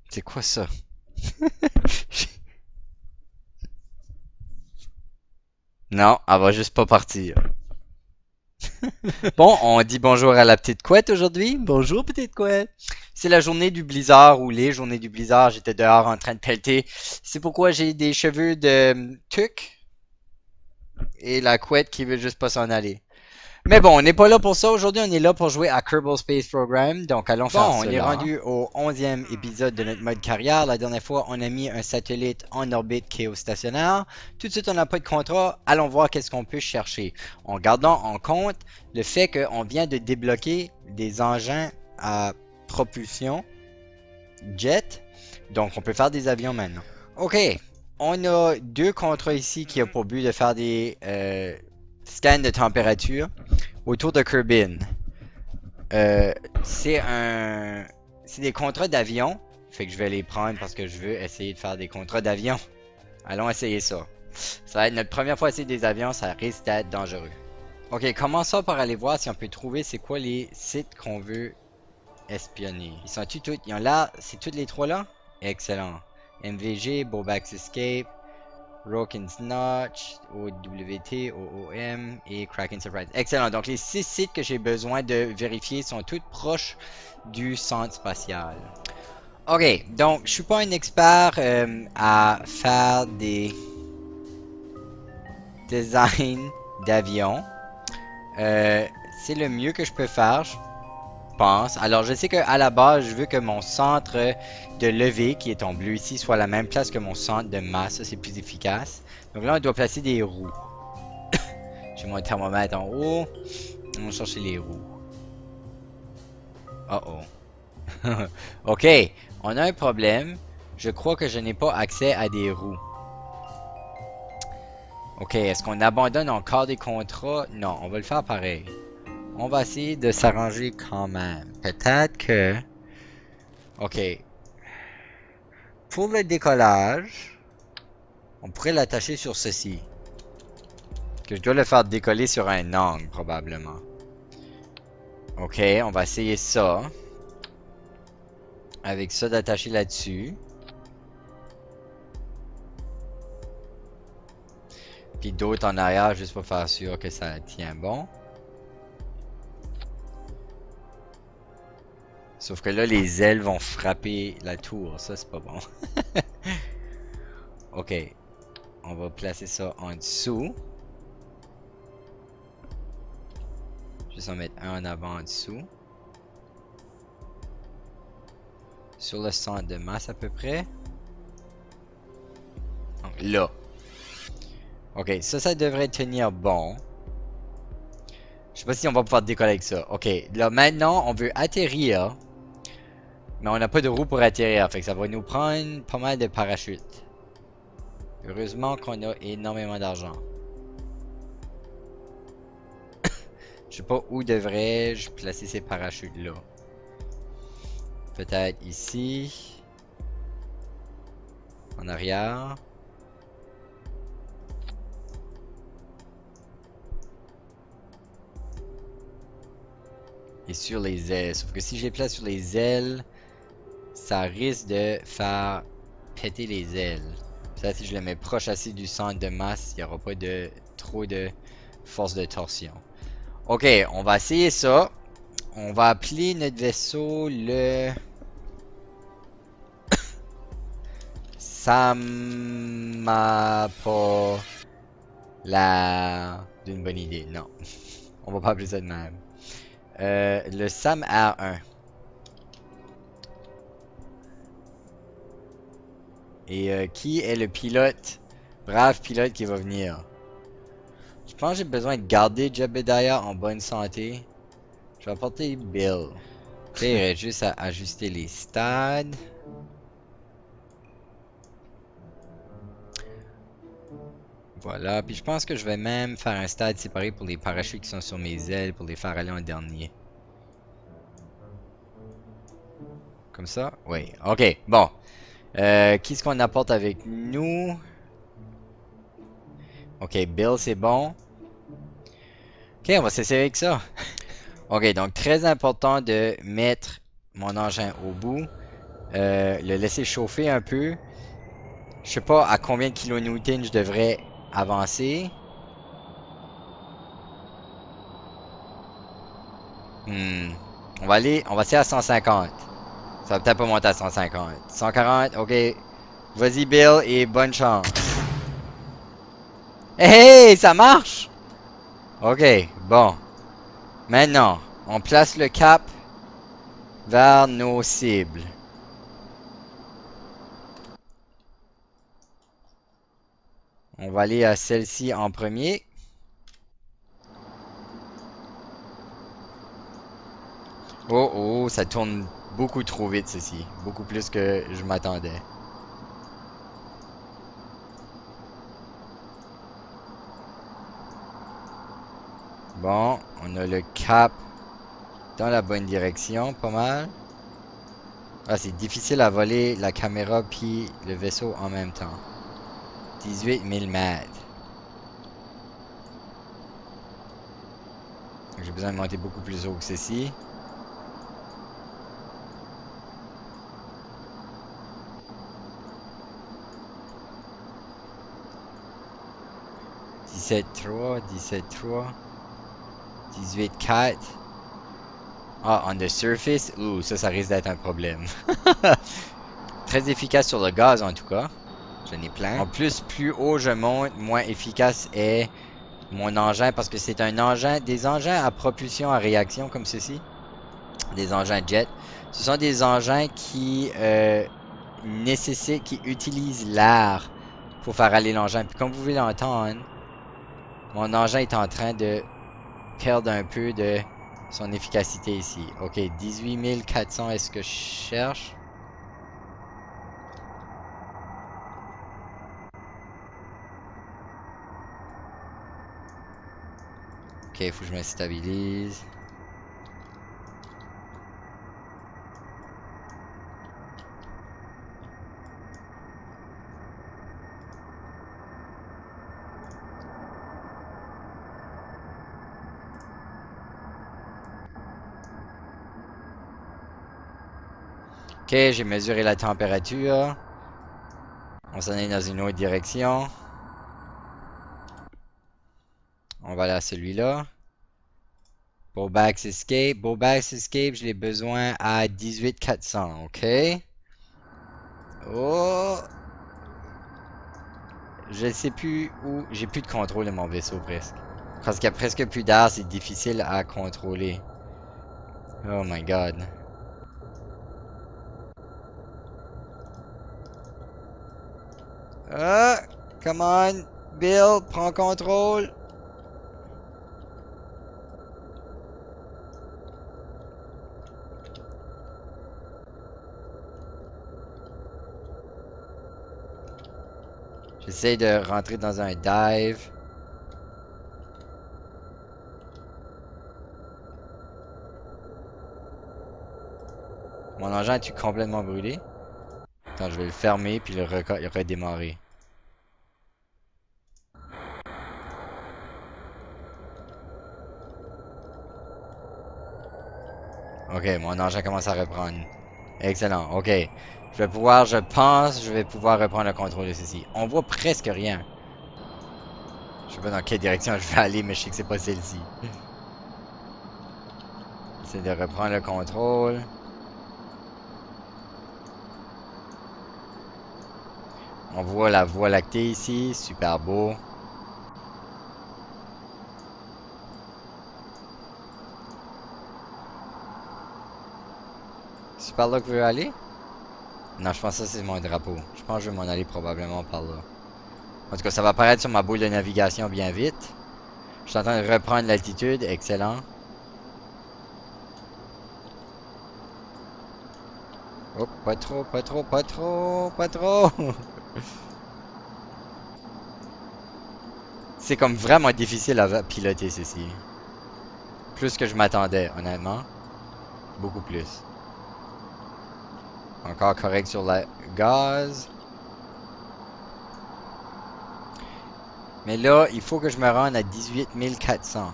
C'est quoi ça? Non, elle va juste pas partir. Bon, on dit bonjour à la petite couette aujourd'hui. Bonjour, petite couette. C'est la journée du blizzard ou les journées du blizzard. J'étais dehors en train de pelleter. C'est pourquoi j'ai des cheveux de tuc et la couette qui veut juste pas s'en aller. Mais bon, on n'est pas là pour ça. Aujourd'hui, on est là pour jouer à Kerbal Space Program. Donc, allons faire cela. Bon, on est rendu au 11e épisode de notre mode carrière. La dernière fois, on a mis un satellite en orbite géostationnaire. Tout de suite, on n'a pas de contrat. Allons voir qu'est-ce qu'on peut chercher. En gardant en compte le fait qu'on vient de débloquer des engins à propulsion jet. Donc, on peut faire des avions maintenant. OK. On a deux contrats ici qui ont pour but de faire des scans de température autour de Kerbin. C'est c'est des contrats d'avion. Fait que je vais les prendre parce que je veux essayer de faire des contrats d'avion. Allons essayer ça. Ça va être notre première fois à essayer des avions, ça risque d'être dangereux. Ok, commençons par aller voir si on peut trouver c'est quoi les sites qu'on veut espionner. Ils sont tous, ils ont là, c'est tous les trois là? Excellent. MVG, Bowback's Escape, Rokin's Notch, OWT, OOM et Kraken Surprise. Excellent. Donc les 6 sites que j'ai besoin de vérifier sont tous proches du centre spatial. Ok, donc je suis pas un expert à faire des designs d'avions. C'est le mieux que je peux faire, je pense. Alors je sais qu'à la base, je veux que mon centre de levée, qui est en bleu ici, soit à la même place que mon centre de masse. Ça, c'est plus efficace. Donc là, on doit placer des roues. J'ai mon thermomètre en haut. On va chercher les roues. Oh oh. Ok, on a un problème. Je crois que je n'ai pas accès à des roues. Ok, est-ce qu'on abandonne encore des contrats? Non, on va le faire pareil. On va essayer de s'arranger quand même. Peut-être que... Ok. Pour le décollage, on pourrait l'attacher sur ceci. Que je dois le faire décoller sur un angle, probablement. Ok, on va essayer ça. Avec ça d'attacher là-dessus. Puis d'autres en arrière, juste pour faire sûr que ça tient bon. Sauf que là, les ailes vont frapper la tour. Ça, c'est pas bon. Ok. On va placer ça en dessous. Juste en mettre un en avant en dessous. Sur le centre de masse à peu près. Donc là. Ok, ça devrait tenir bon. Je sais pas si on va pouvoir décoller avec ça. Ok, là maintenant, on veut atterrir. Mais on n'a pas de roue pour atterrir. Fait que ça va nous prendre pas mal de parachutes. Heureusement qu'on a énormément d'argent. Je sais pas où devrais-je placer ces parachutes-là. Peut-être ici. En arrière. Et sur les ailes. Sauf que si je les place sur les ailes, ça risque de faire péter les ailes. Ça, si je le mets proche assez du centre de masse, il n'y aura pas de trop de force de torsion. Ok, on va essayer ça. On va appeler notre vaisseau le... Ça m'a pas la d'une bonne idée. Non, on va pas appeler ça de même. Le Sam R1. Et qui est le pilote, brave pilote qui va venir? Je pense que j'ai besoin de garder Jebediah en bonne santé. Je vais apporter Bill. Ok, il reste juste à ajuster les stades. Voilà, puis je pense que je vais même faire un stade séparé pour les parachutes qui sont sur mes ailes pour les faire aller en dernier. Comme ça? Oui, ok, bon. Qu'est-ce qu'on apporte avec nous? Ok, Bill, c'est bon. Ok, on va s'essayer avec ça. Ok, donc très important de mettre mon engin au bout. Le laisser chauffer un peu. Je sais pas à combien de kilonewtons je devrais avancer. Hmm. On va essayer à 150. Ça va peut-être pas monter à 150. 140, ok. Vas-y Bill et bonne chance. Hey, ça marche! Ok, bon. Maintenant, on place le cap vers nos cibles. On va aller à celle-ci en premier. Oh oh, ça tourne beaucoup trop vite ceci. Beaucoup plus que je m'attendais. Bon, on a le cap dans la bonne direction, pas mal. Ah, c'est difficile à voler la caméra puis le vaisseau en même temps. 18 000 mètres. J'ai besoin de monter beaucoup plus haut que ceci. Dix-sept 3, 17.3, 18.4. Ah, on the surface? Ouh, ça risque d'être un problème. Très efficace sur le gaz en tout cas. J'en ai plein. En plus, plus haut je monte, moins efficace est mon engin parce que c'est un engin, des engins à propulsion à réaction comme ceci. Des engins jet. Ce sont des engins qui qui utilisent l'air pour faire aller l'engin. Puis comme vous pouvez l'entendre, mon engin est en train de perdre un peu de son efficacité ici. Ok, 18 400 est-ce que je cherche? Ok, il faut que je me stabilise. Ok, j'ai mesuré la température. On s'en est dans une autre direction. On va aller à celui-là. Bowbax Escape. Bowbax Escape, je l'ai besoin à 18 400, ok? Oh! Je sais plus où. J'ai plus de contrôle de mon vaisseau presque. Parce qu'il y a presque plus d'air, c'est difficile à contrôler. Oh my god. Ah! Come on! Bill, prends contrôle! J'essaie de rentrer dans un dive. Mon engin est-tu complètement brûlé? Attends, je vais le fermer puis le redémarrer. Ok, mon engin commence à reprendre. Excellent, ok. Je vais pouvoir, je pense, je vais pouvoir reprendre le contrôle de ceci. On voit presque rien. Je sais pas dans quelle direction je vais aller, mais je sais que c'est pas celle-ci. C'est de reprendre le contrôle. On voit la voie lactée ici, super beau. C'est par là que je veux aller? Non, je pense que ça c'est mon drapeau. Je pense que je vais m'en aller probablement par là. En tout cas, ça va apparaître sur ma boule de navigation bien vite. Je suis en train de reprendre l'altitude, excellent. Oh, pas trop, pas trop, pas trop, pas trop. C'est comme vraiment difficile à piloter ceci. Plus que je m'attendais, honnêtement. Beaucoup plus. Encore correct sur la gaz. Mais là, il faut que je me rende à 18 400.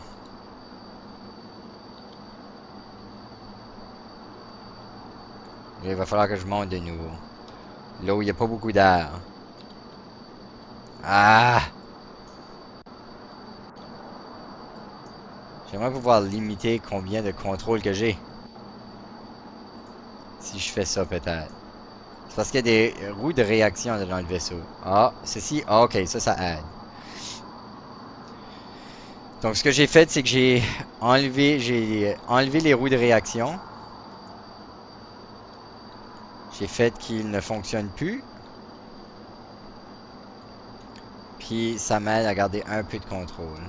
Il va falloir que je monte de nouveau. Là où il n'y a pas beaucoup d'air. Ah! J'aimerais pouvoir limiter combien de contrôle que j'ai. Si je fais ça, peut-être. C'est parce qu'il y a des roues de réaction dans le vaisseau. Ah, ceci. Ah, ok, ça aide. Donc, ce que j'ai fait, c'est que j'ai enlevé les roues de réaction. J'ai fait qu'ils ne fonctionnent plus. Puis, ça m'aide à garder un peu de contrôle.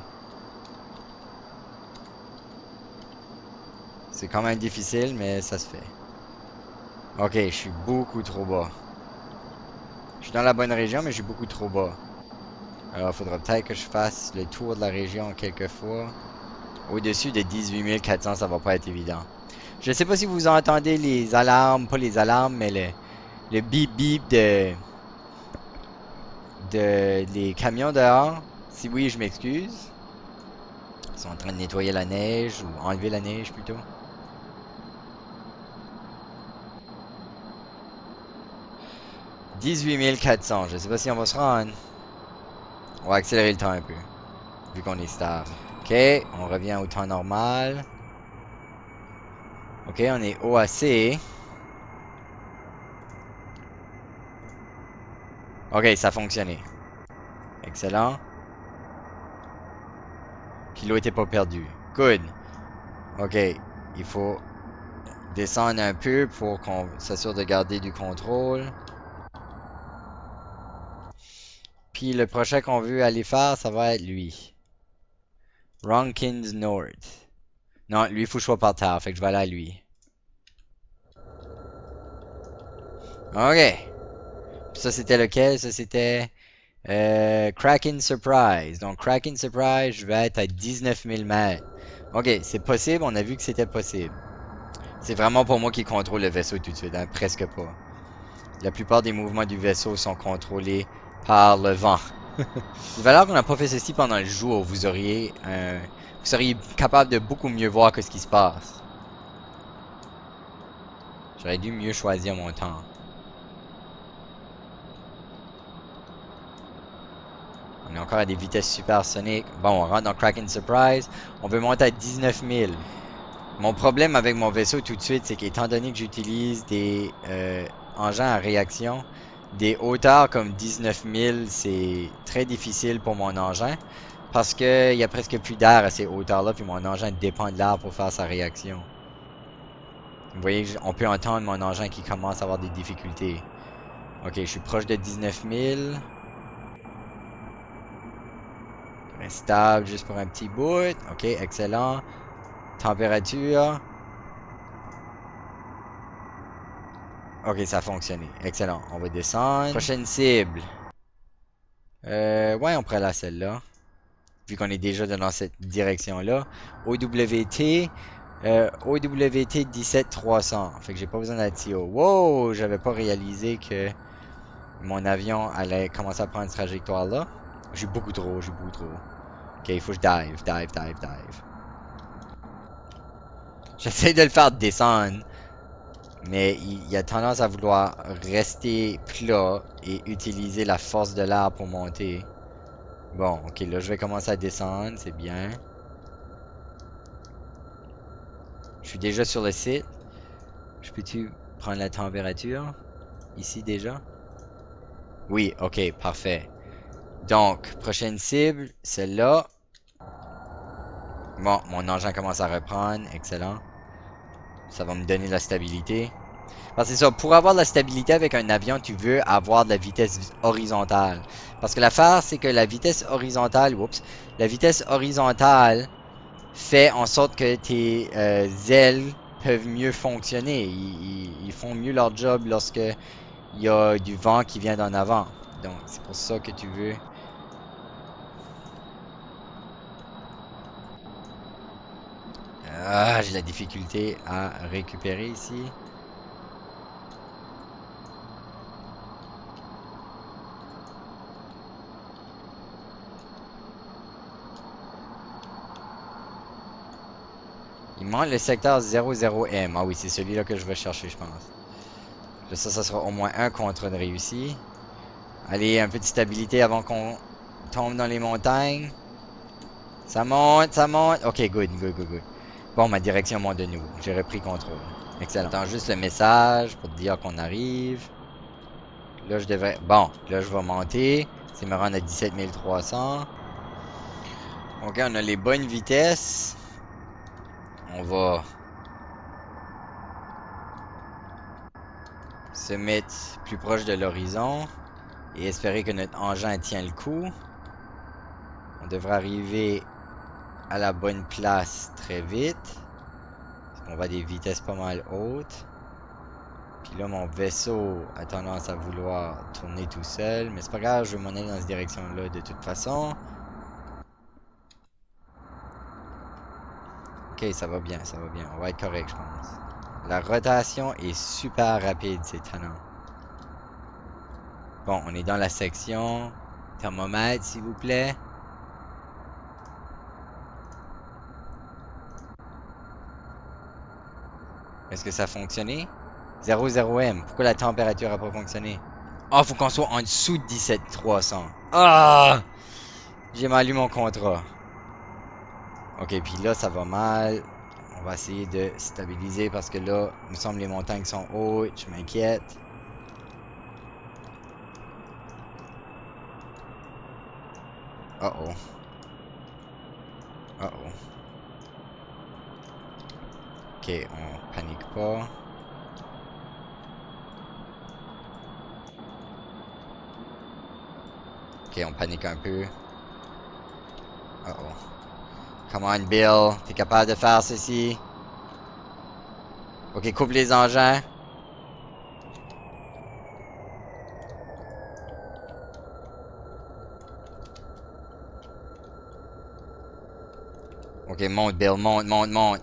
C'est quand même difficile, mais ça se fait. Ok, je suis beaucoup trop bas. Je suis dans la bonne région, mais je suis beaucoup trop bas. Alors, il faudra peut-être que je fasse le tour de la région quelques fois. Au-dessus de 18 400, ça va pas être évident. Je sais pas si vous entendez les alarmes, pas les alarmes, mais le bip bip de les camions dehors. Si oui, je m'excuse. Ils sont en train de nettoyer la neige ou enlever la neige plutôt. « 18 400, je sais pas si on va se rendre. On va accélérer le temps un peu, vu qu'on est stable. Ok, on revient au temps normal. Ok, on est haut assez. Ok, ça a fonctionné. Excellent. Puis l'eau était pas perdu. Good. Ok, il faut descendre un peu pour qu'on s'assure de garder du contrôle. Puis le prochain qu'on veut aller faire, ça va être lui. Ronkins North. Non, lui, il faut que je sois par terre, fait que je vais aller à lui. Ok. Puis ça, c'était lequel? Ça, c'était Kraken Surprise. Donc, Kraken Surprise, je vais être à 19 000 mètres. Ok, c'est possible, on a vu que c'était possible. C'est vraiment pour moi qui contrôle le vaisseau tout de suite, hein, presque pas. La plupart des mouvements du vaisseau sont contrôlés par le vent. Il va alors qu'on n'a pas fait ceci pendant le jour, vous seriez capable de beaucoup mieux voir que ce qui se passe. J'aurais dû mieux choisir mon temps. On est encore à des vitesses supersoniques. Bon, on rentre dans Kraken Surprise. On veut monter à 19 000. Mon problème avec mon vaisseau tout de suite, c'est qu'étant donné que j'utilise des engins à réaction, des hauteurs comme 19 000, c'est très difficile pour mon engin. Parce qu'il y a presque plus d'air à ces hauteurs-là, puis mon engin dépend de l'air pour faire sa réaction. Vous voyez, on peut entendre mon engin qui commence à avoir des difficultés. Ok, je suis proche de 19 000. Reste stable juste pour un petit bout. Ok, excellent. Température. Ok, ça a fonctionné. Excellent. On va descendre. Prochaine cible. Ouais, on pourrait aller à celle-là. Vu qu'on est déjà dans cette direction-là. OWT. OWT 17300. Fait que j'ai pas besoin d'être si haut. Wow! J'avais pas réalisé que mon avion allait commencer à prendre cette trajectoire-là. J'ai beaucoup trop, j'ai beaucoup trop. Ok, il faut que je dive. J'essaie de le faire descendre. Mais il a tendance à vouloir rester plat et utiliser la force de l'air pour monter. Bon, ok, là je vais commencer à descendre, c'est bien. Je suis déjà sur le site. Je peux-tu prendre la température? Ici déjà? Oui, ok, parfait. Donc, prochaine cible, celle-là. Bon, mon engin commence à reprendre, excellent. Ça va me donner la stabilité. Parce que c'est ça, pour avoir de la stabilité avec un avion, tu veux avoir de la vitesse horizontale. Parce que l'affaire, c'est que la vitesse horizontale, la vitesse horizontale fait en sorte que tes ailes peuvent mieux fonctionner. Ils font mieux leur job lorsque il y a du vent qui vient d'en avant. Donc, c'est pour ça que tu veux. Ah, j'ai la difficulté à récupérer ici. Il manque le secteur 00M. Ah oui, c'est celui-là que je vais chercher, je pense. Là, ça sera au moins un contrôle réussi. Allez, un peu de stabilité avant qu'on tombe dans les montagnes. Ça monte, ça monte. Ok, good, good, good, good. Bon, ma direction monte de nouveau. J'ai repris contrôle. Excellent. J'attends juste le message pour te dire qu'on arrive. Là, je devrais... Bon, là, je vais monter. C'est me rendre à 17 300. Ok, on a les bonnes vitesses. On va se mettre plus proche de l'horizon et espérer que notre engin tient le coup. On devrait arriver à la bonne place très vite. On va à des vitesses pas mal hautes. Puis là, mon vaisseau a tendance à vouloir tourner tout seul. Mais c'est pas grave, je vais m'en aller dans cette direction-là de toute façon. Ok, ça va bien, ça va bien. On va être correct, je pense. La rotation est super rapide, c'est étonnant. Bon, on est dans la section. Thermomètre, s'il vous plaît. Est-ce que ça a fonctionné? 00M. Pourquoi la température a pas fonctionné? Ah, faut qu'on soit en dessous de 17 300. Ah! J'ai mal lu mon contrat. Ok, puis là, ça va mal. On va essayer de stabiliser parce que là, il me semble les montagnes sont hautes. Je m'inquiète. Oh oh. Oh oh. Ok, on panique pas. Ok, on panique un peu. Oh oh. Come on, Bill. T'es capable de faire ceci? Ok, coupe les engins. Ok, monte, Bill. Monte, monte, monte.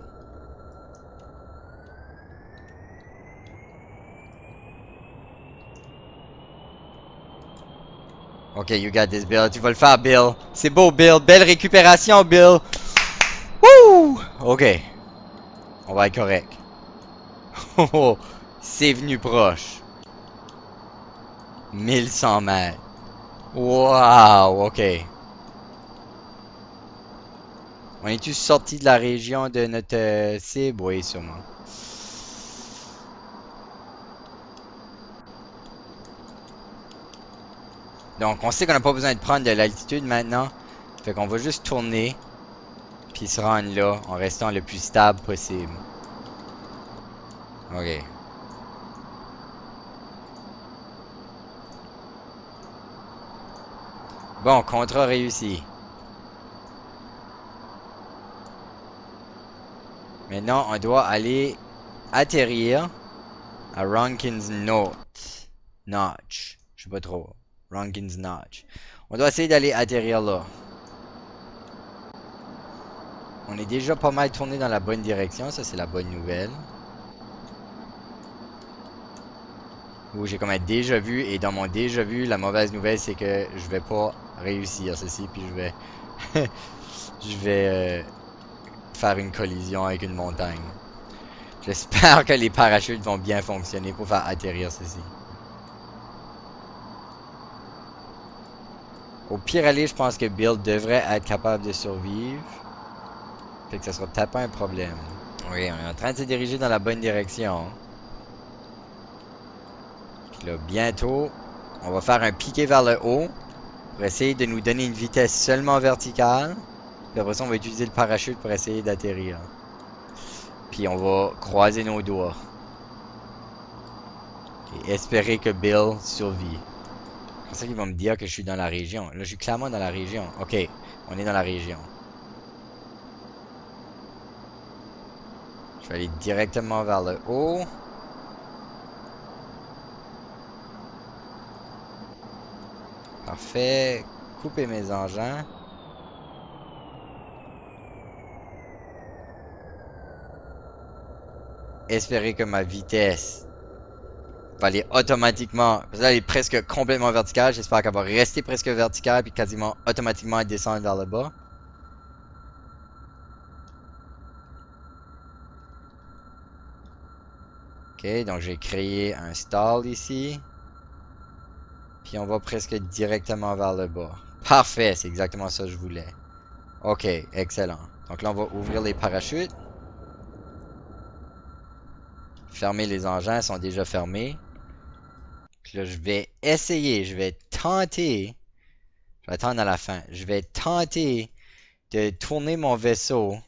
Ok, you got this, Bill. Tu vas le faire, Bill. C'est beau, Bill. Belle récupération, Bill. Wouh! Ok. On va être correct. Oh, oh. C'est venu proche. 1100 mètres. Wow, ok. On est-tu sorti de la région de notre cible? Oui, sûrement. Donc, on sait qu'on n'a pas besoin de prendre de l'altitude maintenant. Fait qu'on va juste tourner. Puis se rendre là en restant le plus stable possible. Ok. Bon, contrat réussi. Maintenant, on doit aller atterrir à Rankin's Notch. Je sais pas trop. Rankin's Notch. On doit essayer d'aller atterrir là. On est déjà pas mal tourné dans la bonne direction, ça c'est la bonne nouvelle. Où j'ai comme un déjà vu, et dans mon déjà vu, la mauvaise nouvelle c'est que je vais pas réussir ceci, puis je vais je vais faire une collision avec une montagne. J'espère que les parachutes vont bien fonctionner pour faire atterrir ceci. Au pire aller, je pense que Bill devrait être capable de survivre. Fait que ça sera peut-être pas un problème. Oui, on est en train de se diriger dans la bonne direction. Puis là, bientôt, on va faire un piqué vers le haut pour essayer de nous donner une vitesse seulement verticale. Puis après ça, on va utiliser le parachute pour essayer d'atterrir. Puis on va croiser nos doigts. Et espérer que Bill survit. C'est ça qu'ils vont me dire que je suis dans la région. Là, je suis clairement dans la région. Ok, on est dans la région. Je vais aller directement vers le haut. Parfait. Couper mes engins. Espérer que ma vitesse va aller automatiquement. Parce que là, elle est presque complètement verticale. J'espère qu'elle va rester presque verticale puis quasiment automatiquement descendre vers le bas. Ok, donc j'ai créé un stall ici. Puis on va presque directement vers le bas. Parfait, c'est exactement ça que je voulais. Ok, excellent. Donc là, on va ouvrir les parachutes. Fermer les engins, ils sont déjà fermés. Puis là, je vais essayer, je vais tenter. Je vais attendre à la fin. Je vais tenter de tourner mon vaisseau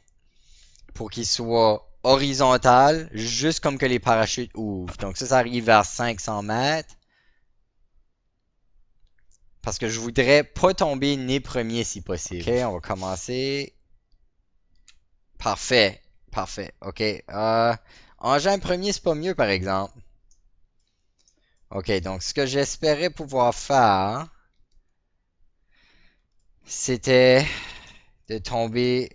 pour qu'il soit horizontal, juste comme que les parachutes ouvrent. Donc ça arrive vers 500 mètres. Parce que je voudrais pas tomber nez premier si possible. Ok, on va commencer. Parfait. Parfait. Ok. Engin premier, c'est pas mieux par exemple. Ok, donc ce que j'espérais pouvoir faire, c'était de tomber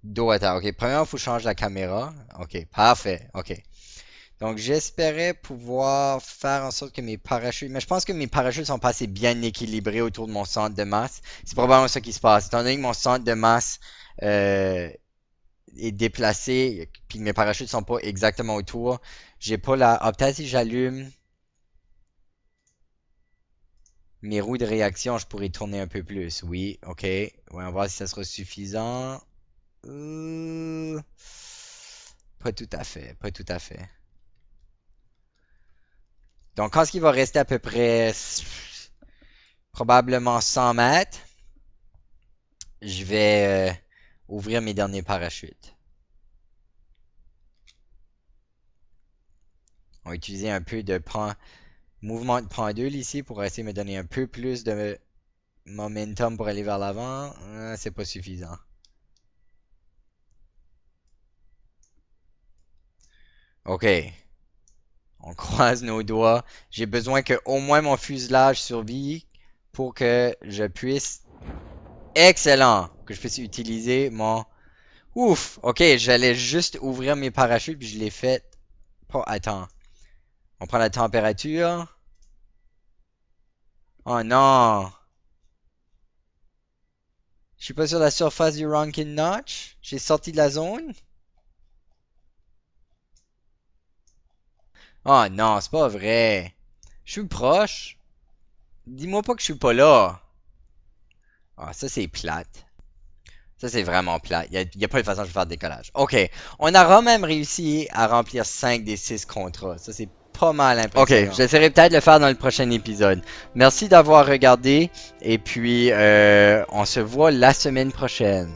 dos à terre. Ok, premièrement, il faut changer la caméra. Ok, parfait. Ok. Donc j'espérais pouvoir faire en sorte que mes parachutes... Mais je pense que mes parachutes sont pas assez bien équilibrés autour de mon centre de masse. C'est probablement ça qui se passe. Étant donné que mon centre de masse est déplacé, puis que mes parachutes sont pas exactement autour, j'ai pas la... Ah, peut-être si j'allume mes roues de réaction, je pourrais tourner un peu plus. Oui, ok. Ouais, on va voir si ça sera suffisant. Pas tout à fait, pas tout à fait. Donc, quand il va rester à peu près probablement 100 mètres, je vais ouvrir mes derniers parachutes. On va utiliser un peu de mouvement de pendule ici pour essayer de me donner un peu plus de momentum pour aller vers l'avant. C'est pas suffisant. Ok. On croise nos doigts. J'ai besoin que au moins mon fuselage survive pour que je puisse... Excellent! Que je puisse utiliser mon... Ouf! Ok, j'allais juste ouvrir mes parachutes puis je l'ai fait. Pas... Attends. On prend la température. Oh non! Je suis pas sur la surface du Rankin Notch. J'ai sorti de la zone. Oh non, c'est pas vrai. Je suis proche. Dis-moi pas que je suis pas là. Ah, ça c'est plate. Ça c'est vraiment plate. Y a pas de façon de faire de décollage. Ok, on a quand même réussi à remplir 5 des 6 contrats. Ça c'est pas mal impressionnant. Ok, j'essaierai peut-être de le faire dans le prochain épisode. Merci d'avoir regardé et puis on se voit la semaine prochaine.